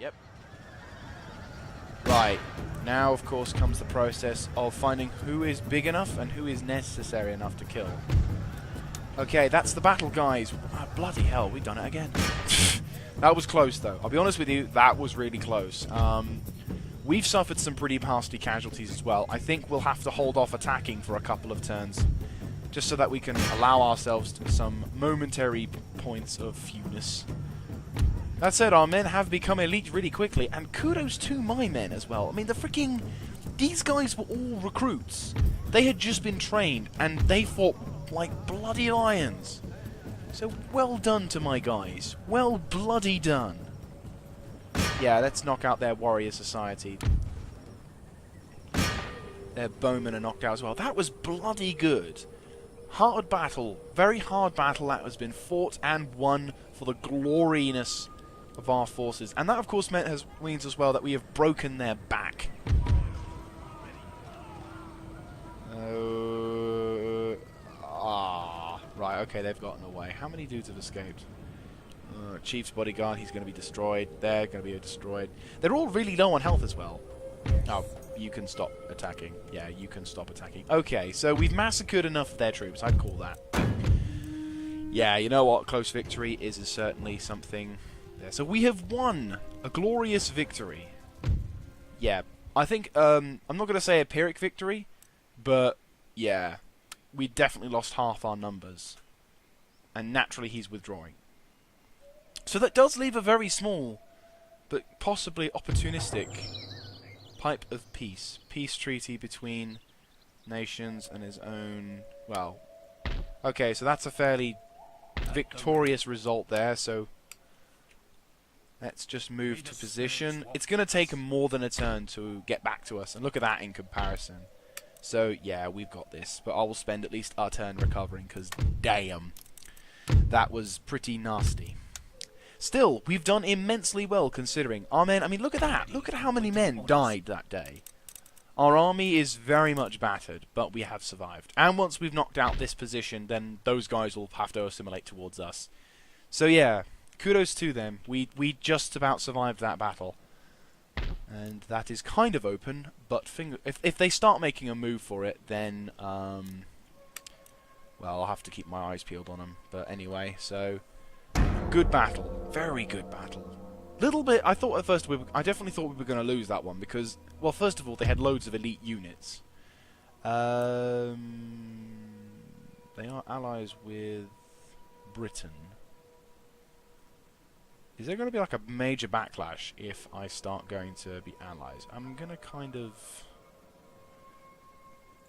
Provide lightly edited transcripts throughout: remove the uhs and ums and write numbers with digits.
Yep. Right. Now, of course, comes the process of finding who is big enough and who is necessary enough to kill. Okay, that's the battle, guys. Oh, bloody hell, we've done it again. That was close, though. I'll be honest with you, that was really close. We've suffered some pretty nasty casualties as well. I think we'll have to hold off attacking for a couple of turns, just so that we can allow ourselves some momentary points of fewness. That said, our men have become elite really quickly, and kudos to my men as well. I mean, these guys were all recruits. They had just been trained, and they fought like bloody lions. So well done to my guys. Well bloody done. Yeah, let's knock out their warrior society. Their bowmen are knocked out as well. That was bloody good. Hard battle. Very hard battle that has been fought and won for the gloriness of our forces. And that, of course, means as well that we have broken their back. Right, okay, they've gotten away. How many dudes have escaped? Chief's bodyguard, he's going to be destroyed. They're going to be destroyed. They're all really low on health as well. Oh, you can stop attacking. Yeah, you can stop attacking. Okay, so we've massacred enough of their troops, I'd call that. Yeah, you know what? Close victory is certainly something there. So we have won a glorious victory. Yeah, I think, I'm not going to say a Pyrrhic victory, but yeah, we definitely lost half our numbers. And naturally he's withdrawing. So that does leave a very small, but possibly opportunistic, pipe of peace. Peace treaty between nations and his own... Well, okay, so that's a fairly victorious result there, so... Let's just move to position. It's going to take him more than a turn to get back to us, and look at that in comparison. So, yeah, we've got this, but I will spend at least our turn recovering, because damn, that was pretty nasty. Still, we've done immensely well considering. Our men, I mean, look at that. Look at how many men died that day. Our army is very much battered, but we have survived. And once we've knocked out this position, then those guys will have to assimilate towards us. So yeah, kudos to them. We just about survived that battle. And that is kind of open, but if they start making a move for it, then, well, I'll have to keep my eyes peeled on them. But anyway, so... Good battle. Very good battle. Little bit, I thought at first, I definitely thought we were going to lose that one because, well, first of all, they had loads of elite units. They are allies with Britain. Is there going to be like a major backlash if I start going to be allies? I'm going to kind of...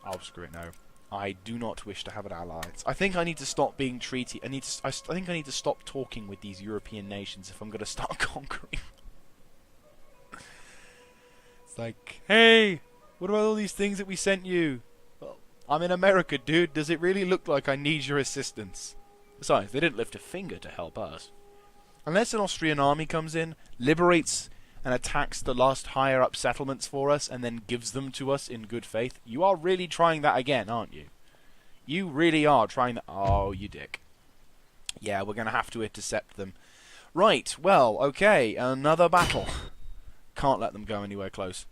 Oh, screw it, no. I do not wish to have an ally. I think I need to stop being treaty. I think I need to stop talking with these European nations if I'm going to start conquering. It's like, hey, what about all these things that we sent you? Well, I'm in America, dude. Does it really look like I need your assistance? Besides, they didn't lift a finger to help us. Unless an Austrian army comes in, liberates and attacks the last higher up settlements for us and then gives them to us in good faith, you are really trying that again, aren't you? You really are trying that. Oh, you dick. Yeah, we're going to have to intercept them. Right, well, okay, another battle. Can't let them go anywhere close.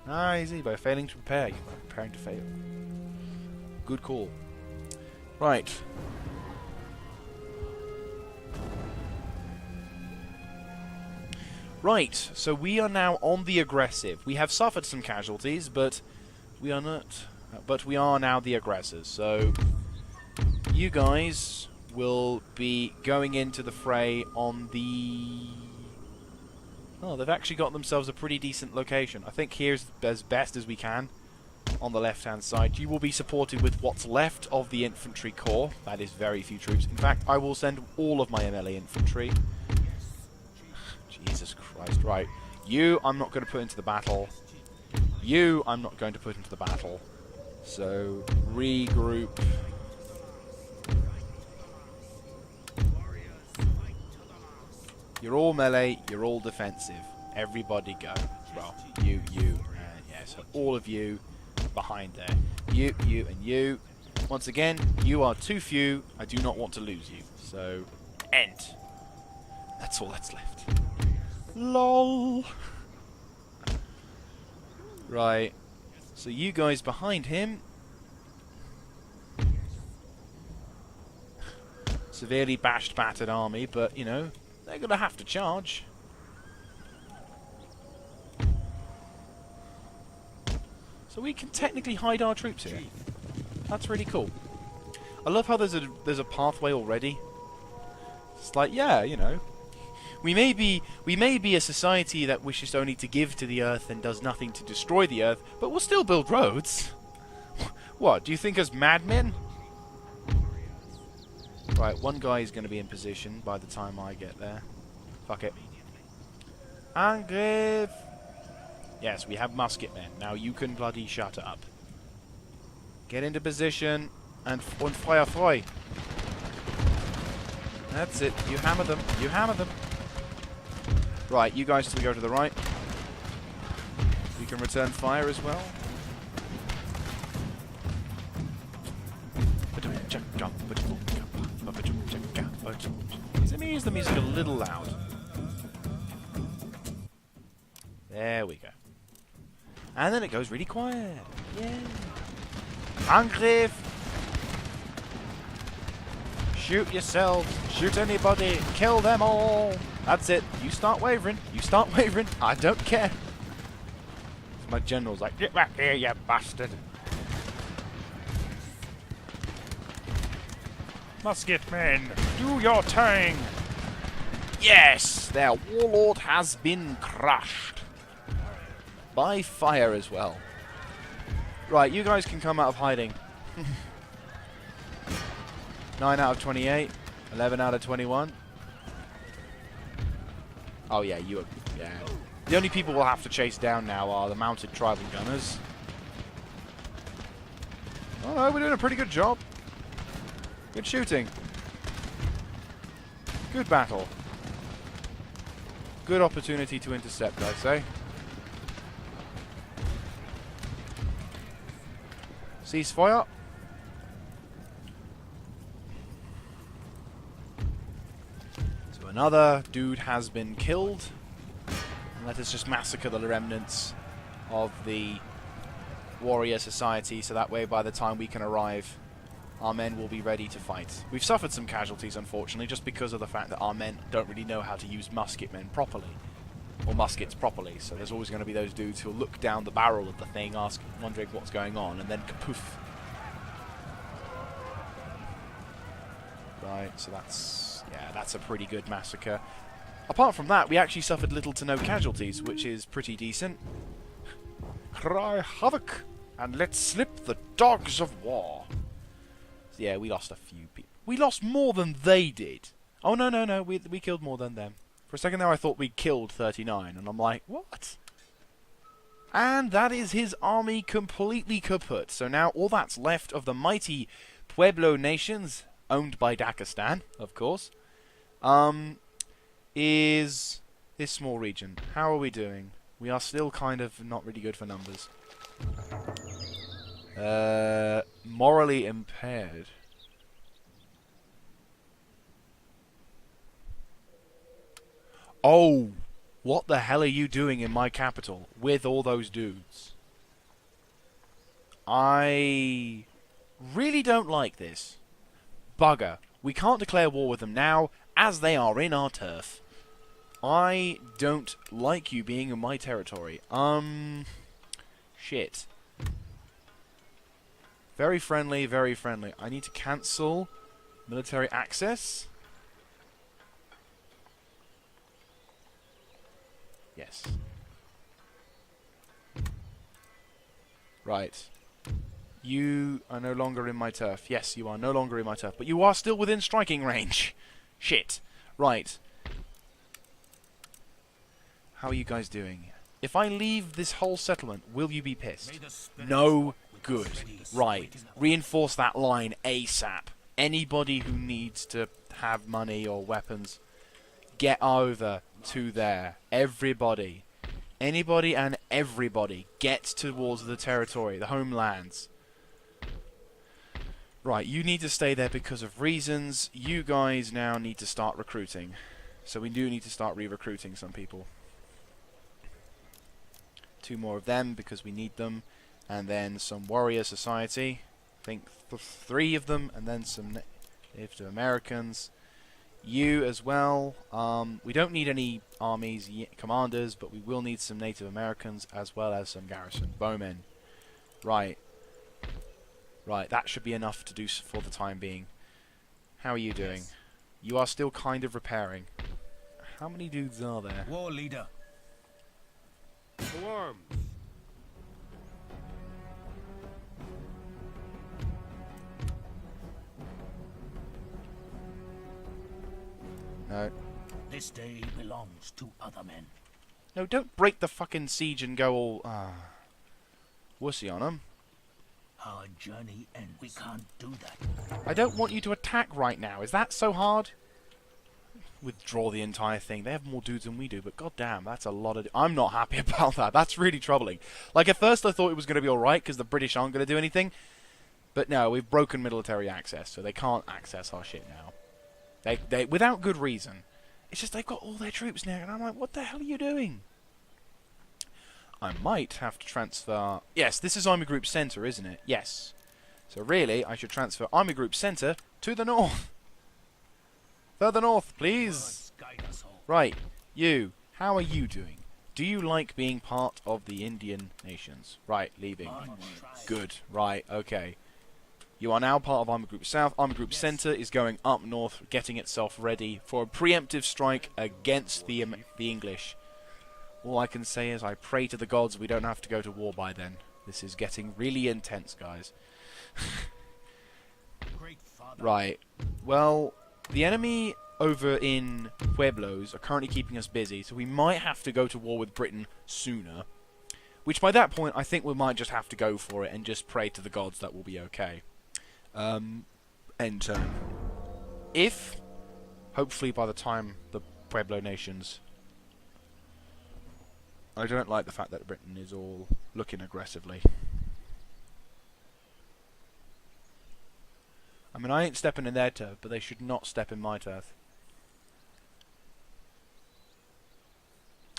Ah, easy. By failing to prepare, you are preparing to fail. Good call. Right. Right, so we are now on the aggressive. We have suffered some casualties, but we are not. But we are now the aggressors. So you guys will be going into the fray on the... Oh, they've actually got themselves a pretty decent location. I think here's as best as we can on the left-hand side. You will be supported with what's left of the infantry corps. That is very few troops. In fact, I will send all of my MLA infantry. Jesus Christ, right. You, I'm not going to put into the battle. You, I'm not going to put into the battle. So, regroup. You're all melee, you're all defensive. Everybody go. Well, you, yeah, so all of you behind there. You, and you. Once again, you are too few. I do not want to lose you. So, end. That's all that's left. LOL. Right. So you guys behind him. Severely bashed, battered army, but, you know, they're going to have to charge. So we can technically hide our troops here. That's really cool. I love how there's a pathway already. It's like, yeah, you know, we may be a society that wishes only to give to the earth and does nothing to destroy the earth, but we'll still build roads. What, do you think us madmen? Right, one guy is going to be in position by the time I get there. Fuck it. Angriff! Yes, we have musket men. Now you can bloody shut up. Get into position and fire frei. That's it. You hammer them. You hammer them. Right, you guys go to the right. You can return fire as well. Let me use the music a little loud. There we go. And then it goes really quiet. Yeah. Angriff! Shoot yourselves. Shoot anybody. Kill them all. That's it. You start wavering. You start wavering. I don't care. My general's like, get back here, you bastard. Musket men, do your thing. Yes, their warlord has been crushed. By fire as well. Right, you guys can come out of hiding. 9 out of 28. 11 out of 21. Oh yeah, you are... Yeah. The only people we'll have to chase down now are the mounted tribal gunners. Oh no, we're doing a pretty good job. Good shooting. Good battle. Good opportunity to intercept, I'd say. Ceasefire. So another dude has been killed. And let us just massacre the remnants of the warrior society, so that way by the time we can arrive, our men will be ready to fight. We've suffered some casualties, unfortunately, just because of the fact that our men don't really know how to use musket men properly. Or muskets properly, so there's always going to be those dudes who'll look down the barrel of the thing, wondering what's going on, and then kapoof. Right, so that's a pretty good massacre. Apart from that, we actually suffered little to no casualties, which is pretty decent. Cry havoc, and let slip the dogs of war. So yeah, we lost a few people. We lost more than they did. Oh, no, we killed more than them. For a second there I thought we killed 39, and I'm like, what? And that is his army completely kaput. So now all that's left of the mighty Pueblo nations, owned by Dagastan, of course, is this small region. How are we doing? We are still kind of not really good for numbers. Morally impaired. Oh, what the hell are you doing in my capital with all those dudes? I really don't like this. Bugger. We can't declare war with them now, as they are in our turf. I don't like you being in my territory. Shit. Very friendly, very friendly. I need to cancel military access. Yes. Right. You are no longer in my turf. Yes, you are no longer in my turf. But you are still within striking range. Shit. Right. How are you guys doing? If I leave this whole settlement, will you be pissed? No good. Right. Reinforce that line ASAP. Anybody who needs to have money or weapons, get over to there. Everybody. Anybody and everybody. Get towards the territory, the homelands. Right, you need to stay there because of reasons. You guys now need to start recruiting. So we do need to start re-recruiting some people. 2 more of them because we need them. And then some warrior society. I think 3 of them. And then some Native Americans. You as well. We don't need any armies, commanders, but we will need some Native Americans as well as some garrison bowmen. Right. Right, that should be enough to do for the time being. How are you doing? You are still kind of repairing. How many dudes are there? War leader. Alarm. No. This day belongs to other men. No, don't break the fucking siege and go all wussy on them. Our journey ends. We can't do that. I don't want you to attack right now. Is that so hard? Withdraw the entire thing. They have more dudes than we do, but goddamn, that's a lot of... I'm not happy about that. That's really troubling. Like, at first I thought it was going to be alright, because the British aren't going to do anything. But no, we've broken military access, so they can't access our shit now. They without good reason. It's just they've got all their troops now, and I'm like, what the hell are you doing? I might have to transfer... Yes, this is Army Group Centre, isn't it? Yes. So really, I should transfer Army Group Centre to the north. Further north, please. Right, you. How are you doing? Do you like being part of the Indian nations? Right, leaving. Good. Right, okay. You are now part of Army Group South. Army Group Centre is going up north, getting itself ready for a preemptive strike against the English. All I can say is I pray to the gods we don't have to go to war by then. This is getting really intense, guys. Right. Well, the enemy over in Pueblos are currently keeping us busy, so we might have to go to war with Britain sooner. Which by that point, I think we might just have to go for it and just pray to the gods that we'll be okay. End turn. If, hopefully by the time the Pueblo nations... I don't like the fact that Britain is all looking aggressively. I mean, I ain't stepping in their turf, but they should not step in my turf.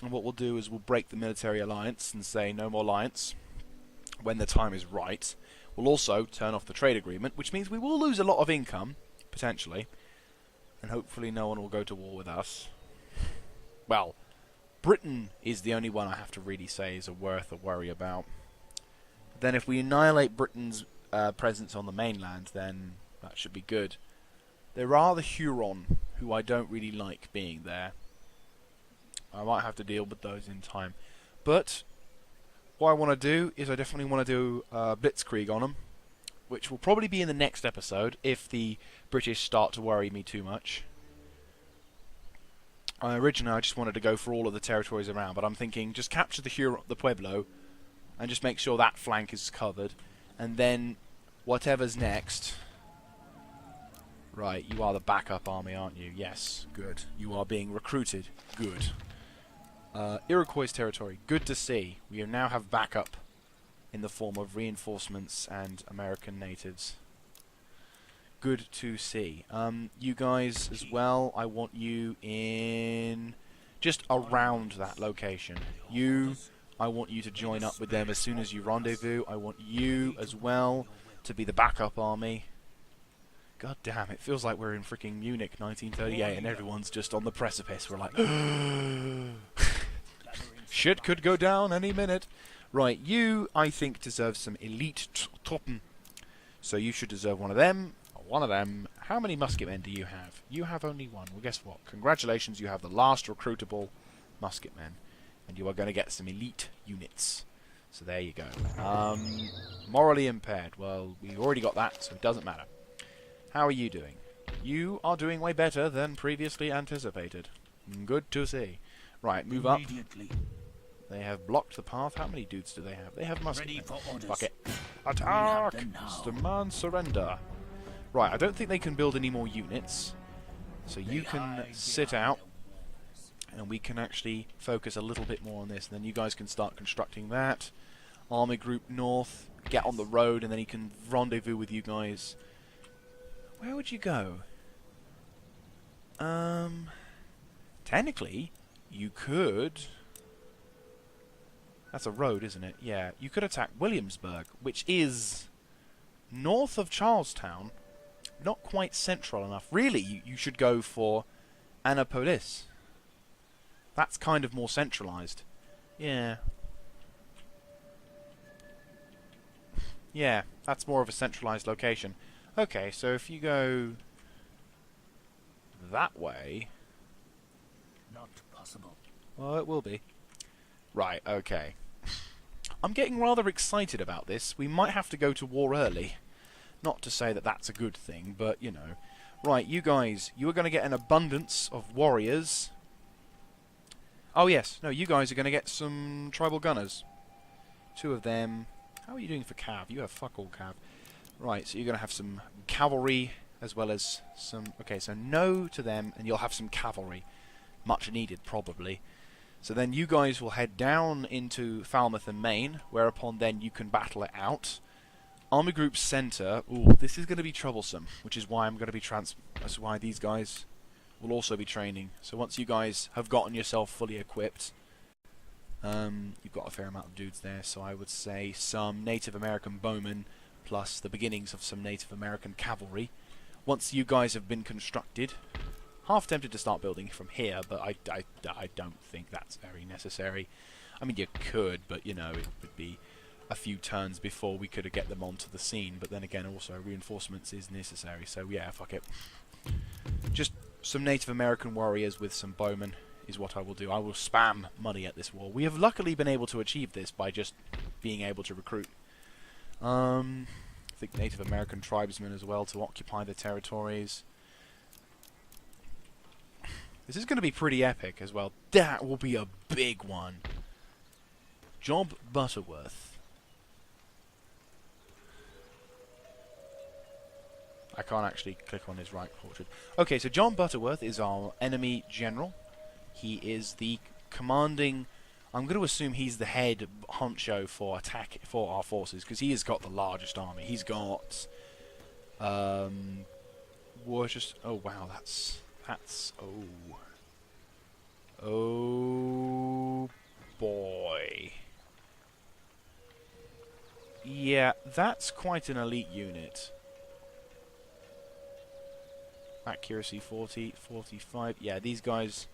And what we'll do is we'll break the military alliance and say no more alliance when the time is right. We'll also turn off the trade agreement, which means we will lose a lot of income, potentially. And hopefully no one will go to war with us. Well... Britain is the only one I have to really say is worth a worry about. Then if we annihilate Britain's presence on the mainland, then that should be good. There are the Huron, who I don't really like being there. I might have to deal with those in time. But what I want to do is I definitely want to do Blitzkrieg on them, which will probably be in the next episode if the British start to worry me too much. Originally, I just wanted to go for all of the territories around, but I'm thinking just capture the Pueblo and just make sure that flank is covered, and then whatever's next. Right, you are the backup army, aren't you? Yes, good. You are being recruited. Good. Iroquois territory, good to see. We now have backup in the form of reinforcements and American natives. Good to see. You guys as well, I want you in just around that location. I want you to join up with them as soon as you rendezvous. I want you as well to be the backup army. God damn, it feels like we're in freaking Munich 1938 and everyone's just on the precipice. We're like, shit could go down any minute. Right, you, I think, deserve some elite Truppen. So you should deserve one of them. One of them. How many musketmen do you have? You have only one. Well, guess what? Congratulations, you have the last recruitable musketmen. And you are going to get some elite units. So there you go. Morally impaired. Well, we already got that, so it doesn't matter. How are you doing? You are doing way better than previously anticipated. Good to see. Right, move up. They have blocked the path. How many dudes do they have? They have musketmen. Fuck it. Attack! Demand surrender. Right, I don't think they can build any more units. So you can sit out. And we can actually focus a little bit more on this. And then you guys can start constructing that. Army Group North. Get on the road. And then he can rendezvous with you guys Where would you go? Technically, you could... That's a road, isn't it? Yeah. You could attack Williamsburg, which is north of Charlestown. Not quite central enough. Really, you should go for Annapolis. That's kind of more centralized. Yeah. Yeah, that's more of a centralized location. Okay, so if you go that way... Not possible. Well, it will be. Right, okay. I'm getting rather excited about this. We might have to go to war early. Not to say that that's a good thing, but, you know. Right, you guys, you are going to get an abundance of warriors. Oh, yes. No, you guys are going to get some tribal gunners. 2 of them. How are you doing for cav? You have fuck all cav. Right, so you're going to have some cavalry as well as some... Okay, so no to them, and you'll have some cavalry. Much needed, probably. So then you guys will head down into Falmouth and Maine, whereupon then you can battle it out. Army Group Centre, ooh, this is going to be troublesome, which is why I'm going to be that's why these guys will also be training. So once you guys have gotten yourself fully equipped, you've got a fair amount of dudes there, so I would say some Native American bowmen, plus the beginnings of some Native American cavalry. Once you guys have been constructed... Half tempted to start building from here, but I don't think that's very necessary. I mean, you could, but, you know, it would be a few turns before we could get them onto the scene. But then again, also, reinforcements is necessary, so yeah, fuck it. Just some Native American warriors with some bowmen is what I will do. I will spam money at this war. We have luckily been able to achieve this by just being able to recruit. I think Native American tribesmen as well to occupy the territories. This is going to be pretty epic as well. That will be a big one. Job Butterworth. I can't actually click on his right portrait. Okay, so John Butterworth is our enemy general. He is the commanding... I'm going to assume he's the head honcho for attack for our forces, because he has got the largest army. He's got... Oh, wow, that's... Oh boy. Yeah, that's quite an elite unit. Accuracy 40, 45. Yeah, these guys,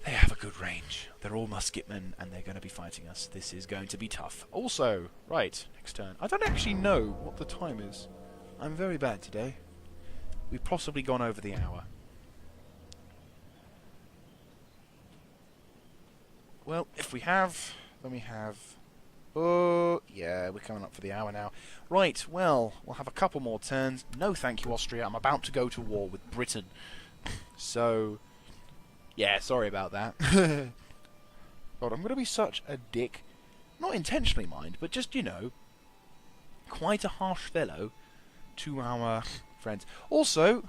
they have a good range. They're all musketmen, and they're going to be fighting us. This is going to be tough. Also, right, next turn. I don't actually know what the time is. I'm very bad today. We've possibly gone over the hour. Well, if we have, then we have... Oh, yeah, we're coming up for the hour now. Right, well, we'll have a couple more turns. No thank you, Austria. I'm about to go to war with Britain. So, yeah, sorry about that. God, I'm going to be such a dick. Not intentionally, mind, but just, you know, quite a harsh fellow to our friends. Also,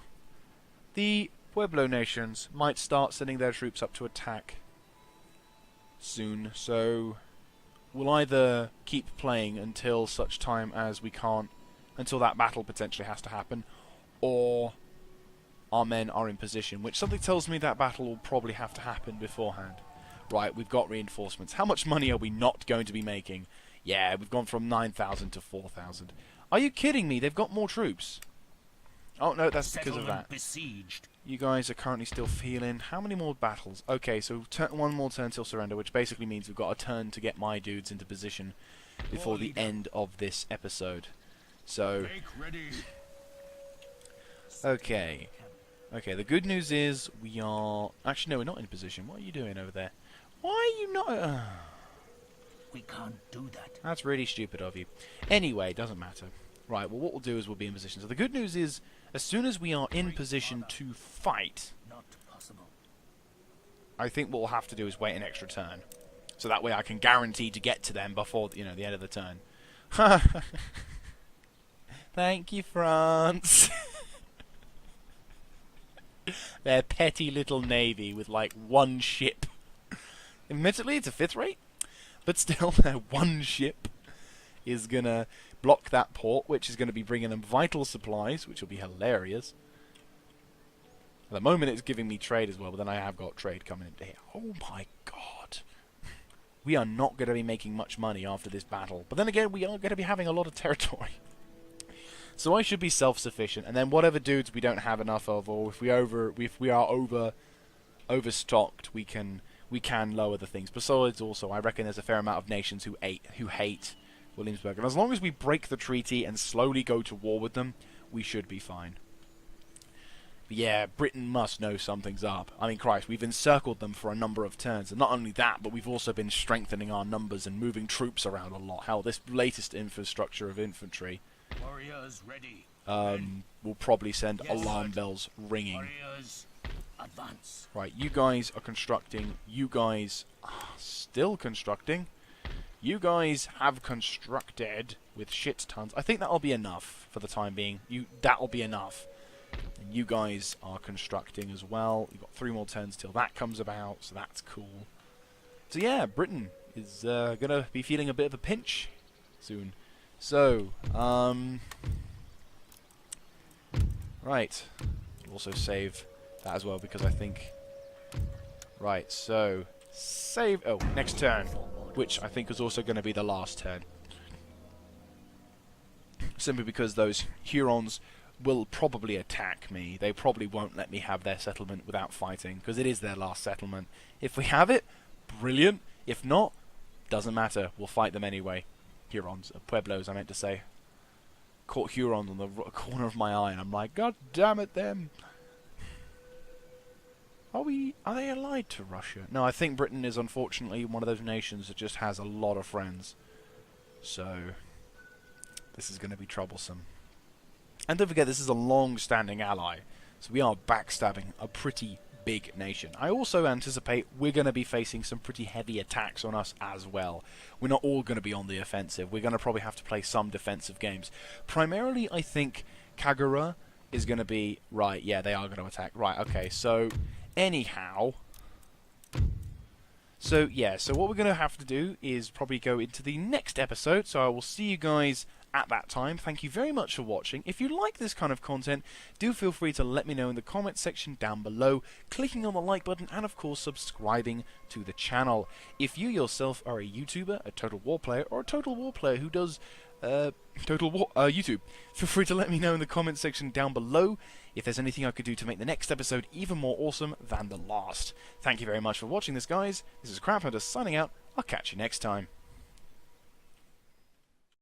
the Pueblo nations might start sending their troops up to attack soon, so we'll either keep playing until such time as we can't, until that battle potentially has to happen, or our men are in position, which something tells me that battle will probably have to happen beforehand. Right, we've got reinforcements. How much money are we not going to be making? Yeah, we've gone from 9,000 to 4,000. Are you kidding me? They've got more troops. Oh, no, that's because of that. Besieged. You guys are currently still feeling... How many more battles? Okay, so one more turn till surrender, which basically means we've got a turn to get my dudes into position before the end of this episode. So... Okay. Okay, the good news is we are... Actually, no, we're not in position. What are you doing over there? Why are you not... We can't do that. That's really stupid of you. Anyway, doesn't matter. Right, well, what we'll do is we'll be in position. So the good news is, as soon as we are in position to fight, Not possible. I think what we'll have to do is wait an extra turn. So that way I can guarantee to get to them before, you know, the end of the turn. Thank you, France. Their petty little navy with, like, one ship. Admittedly, it's a 5th rate, but still, one ship is gonna block that port, which is going to be bringing them vital supplies, which will be hilarious. At the moment, it's giving me trade as well, but then I have got trade coming into here. Oh my god. We are not going to be making much money after this battle. But then again, we are going to be having a lot of territory. So I should be self-sufficient, and then whatever dudes we don't have enough of, or if we are overstocked, we can lower the things. Besides, also, I reckon there's a fair amount of nations who hate Williamsburg, and as long as we break the treaty and slowly go to war with them, we should be fine. But yeah, Britain must know something's up. I mean, Christ, we've encircled them for a number of turns, and not only that, but we've also been strengthening our numbers and moving troops around a lot. Hell, this latest infrastructure of infantry Warriors ready. will probably send alarm bells ringing. Warriors, advance. Right, you guys are constructing. You guys are still constructing. You guys have constructed with shit tons. I think that'll be enough for the time being. That'll be enough. And you guys are constructing as well. You've got 3 more turns till that comes about, so that's cool. So yeah, Britain is gonna be feeling a bit of a pinch soon. So, right. Also save that as well because I think. Right, so save. Oh, next turn, which I think is also going to be the last turn. Simply because those Hurons will probably attack me. They probably won't let me have their settlement without fighting because it is their last settlement. If we have it, brilliant. If not, doesn't matter. We'll fight them anyway. Hurons, Pueblos, I meant to say. Caught Hurons on the corner of my eye, and I'm like, God damn it, them! Are they allied to Russia? No, I think Britain is unfortunately one of those nations that just has a lot of friends. So, this is going to be troublesome. And don't forget, this is a long-standing ally, so we are backstabbing a pretty big nation. I also anticipate we're going to be facing some pretty heavy attacks on us as well. We're not all going to be on the offensive. We're going to probably have to play some defensive games. Primarily, I think Kagura is going to be... Right, yeah, they are going to attack. Right, okay, so... Anyhow... So, yeah, so what we're going to have to do is probably go into the next episode, so I will see you guys at that time. Thank you very much for watching. If you like this kind of content, do feel free to let me know in the comments section down below, clicking on the like button, and of course subscribing to the channel. If you yourself are a YouTuber, a Total War player, or a Total War player who does YouTube, feel free to let me know in the comments section down below if there's anything I could do to make the next episode even more awesome than the last. Thank you very much for watching this, guys. This is Crab Hunter signing out. I'll catch you next time.